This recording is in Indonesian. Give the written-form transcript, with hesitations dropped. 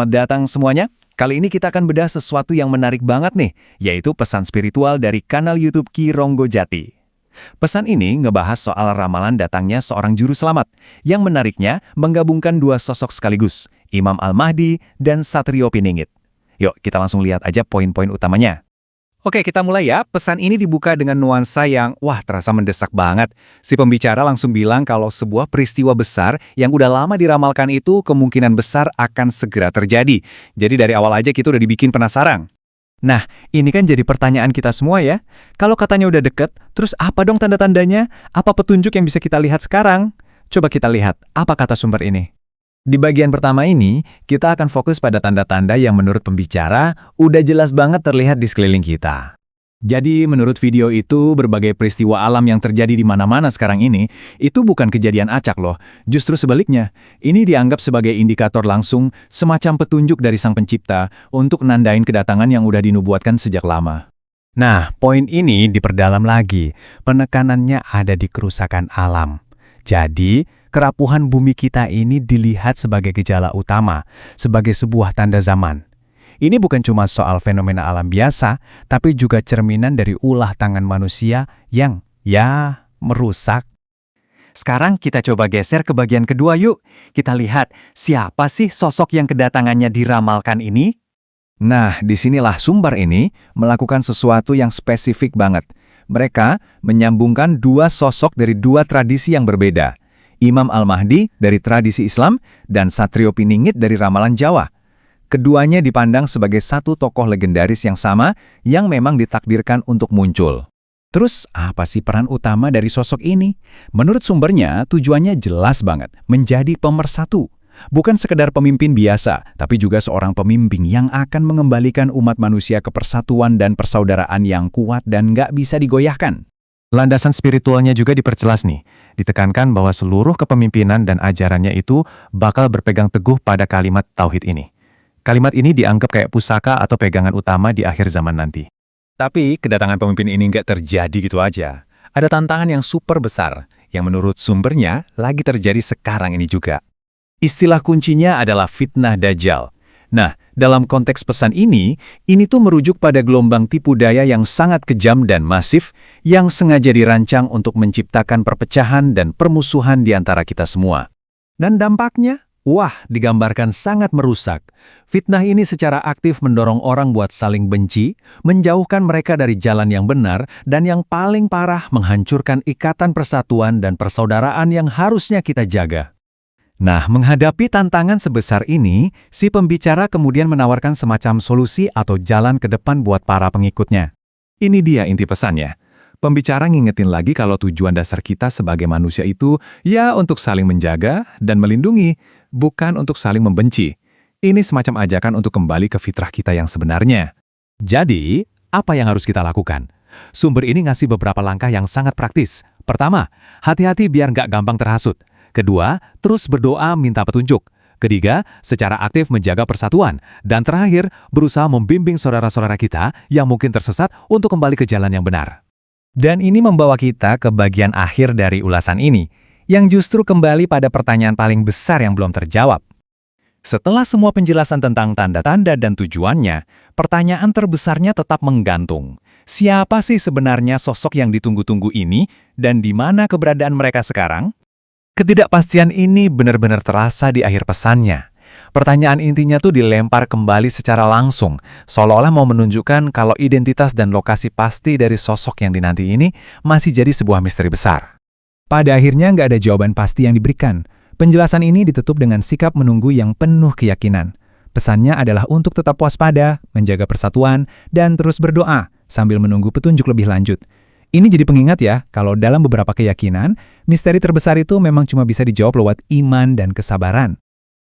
Selamat datang semuanya. Kali ini kita akan bedah sesuatu yang menarik banget nih, yaitu pesan spiritual dari kanal YouTube Ki Ronggojati. Pesan ini ngebahas soal ramalan datangnya seorang juru selamat, yang menariknya menggabungkan dua sosok sekaligus, Imam Al-Mahdi dan Satrio Piningit. Yuk, kita langsung lihat aja poin-poin utamanya. Oke, kita mulai ya. Pesan ini dibuka dengan nuansa yang, terasa mendesak banget. Si pembicara langsung bilang kalau sebuah peristiwa besar yang udah lama diramalkan itu kemungkinan besar akan segera terjadi. Jadi dari awal aja kita udah dibikin penasaran. Nah, ini kan jadi pertanyaan kita semua ya. Kalau katanya udah deket, terus apa dong tanda-tandanya? Apa petunjuk yang bisa kita lihat sekarang? Coba kita lihat, apa kata sumber ini? Di bagian pertama ini, kita akan fokus pada tanda-tanda yang menurut pembicara udah jelas banget terlihat di sekeliling kita. Jadi menurut video itu, berbagai peristiwa alam yang terjadi di mana-mana sekarang ini, itu bukan kejadian acak loh. Justru sebaliknya, ini dianggap sebagai indikator langsung, semacam petunjuk dari Sang Pencipta untuk nandain kedatangan yang udah dinubuatkan sejak lama. Nah, poin ini diperdalam lagi. Penekanannya ada di kerusakan alam. Jadi, kerapuhan bumi kita ini dilihat sebagai gejala utama, sebagai sebuah tanda zaman. Ini bukan cuma soal fenomena alam biasa, tapi juga cerminan dari ulah tangan manusia yang, merusak. Sekarang kita coba geser ke bagian kedua yuk. Kita lihat, siapa sih sosok yang kedatangannya diramalkan ini? Nah, disinilah sumber ini melakukan sesuatu yang spesifik banget. Mereka menyambungkan dua sosok dari dua tradisi yang berbeda. Imam Al-Mahdi dari tradisi Islam dan Satrio Piningit dari ramalan Jawa. Keduanya dipandang sebagai satu tokoh legendaris yang sama yang memang ditakdirkan untuk muncul. Terus apa sih peran utama dari sosok ini? Menurut sumbernya tujuannya jelas banget, menjadi pemersatu. Bukan sekedar pemimpin biasa, tapi juga seorang pemimpin yang akan mengembalikan umat manusia ke persatuan dan persaudaraan yang kuat dan nggak bisa digoyahkan. Landasan spiritualnya juga diperjelas nih. Ditekankan bahwa seluruh kepemimpinan dan ajarannya itu bakal berpegang teguh pada kalimat tauhid ini. Kalimat ini dianggap kayak pusaka atau pegangan utama di akhir zaman nanti. Tapi kedatangan pemimpin ini nggak terjadi gitu aja. Ada tantangan yang super besar, yang menurut sumbernya lagi terjadi sekarang ini juga. Istilah kuncinya adalah fitnah Dajjal. Nah, dalam konteks pesan ini tuh merujuk pada gelombang tipu daya yang sangat kejam dan masif yang sengaja dirancang untuk menciptakan perpecahan dan permusuhan di antara kita semua. Dan dampaknya, digambarkan sangat merusak. Fitnah ini secara aktif mendorong orang buat saling benci, menjauhkan mereka dari jalan yang benar, dan yang paling parah menghancurkan ikatan persatuan dan persaudaraan yang harusnya kita jaga. Nah, menghadapi tantangan sebesar ini, si pembicara kemudian menawarkan semacam solusi atau jalan ke depan buat para pengikutnya. Ini dia inti pesannya. Pembicara ngingetin lagi kalau tujuan dasar kita sebagai manusia itu untuk saling menjaga dan melindungi, bukan untuk saling membenci. Ini semacam ajakan untuk kembali ke fitrah kita yang sebenarnya. Jadi, apa yang harus kita lakukan? Sumber ini ngasih beberapa langkah yang sangat praktis. Pertama, hati-hati biar nggak gampang terhasut. Kedua, terus berdoa minta petunjuk. Ketiga, secara aktif menjaga persatuan. Dan terakhir, berusaha membimbing saudara-saudara kita yang mungkin tersesat untuk kembali ke jalan yang benar. Dan ini membawa kita ke bagian akhir dari ulasan ini, yang justru kembali pada pertanyaan paling besar yang belum terjawab. Setelah semua penjelasan tentang tanda-tanda dan tujuannya, pertanyaan terbesarnya tetap menggantung. Siapa sih sebenarnya sosok yang ditunggu-tunggu ini, dan di mana keberadaan mereka sekarang? Ketidakpastian ini benar-benar terasa di akhir pesannya. Pertanyaan intinya tuh dilempar kembali secara langsung, seolah-olah mau menunjukkan kalau identitas dan lokasi pasti dari sosok yang dinanti ini masih jadi sebuah misteri besar. Pada akhirnya nggak ada jawaban pasti yang diberikan. Penjelasan ini ditutup dengan sikap menunggu yang penuh keyakinan. Pesannya adalah untuk tetap waspada, menjaga persatuan, dan terus berdoa sambil menunggu petunjuk lebih lanjut. Ini jadi pengingat ya, kalau dalam beberapa keyakinan, misteri terbesar itu memang cuma bisa dijawab lewat iman dan kesabaran.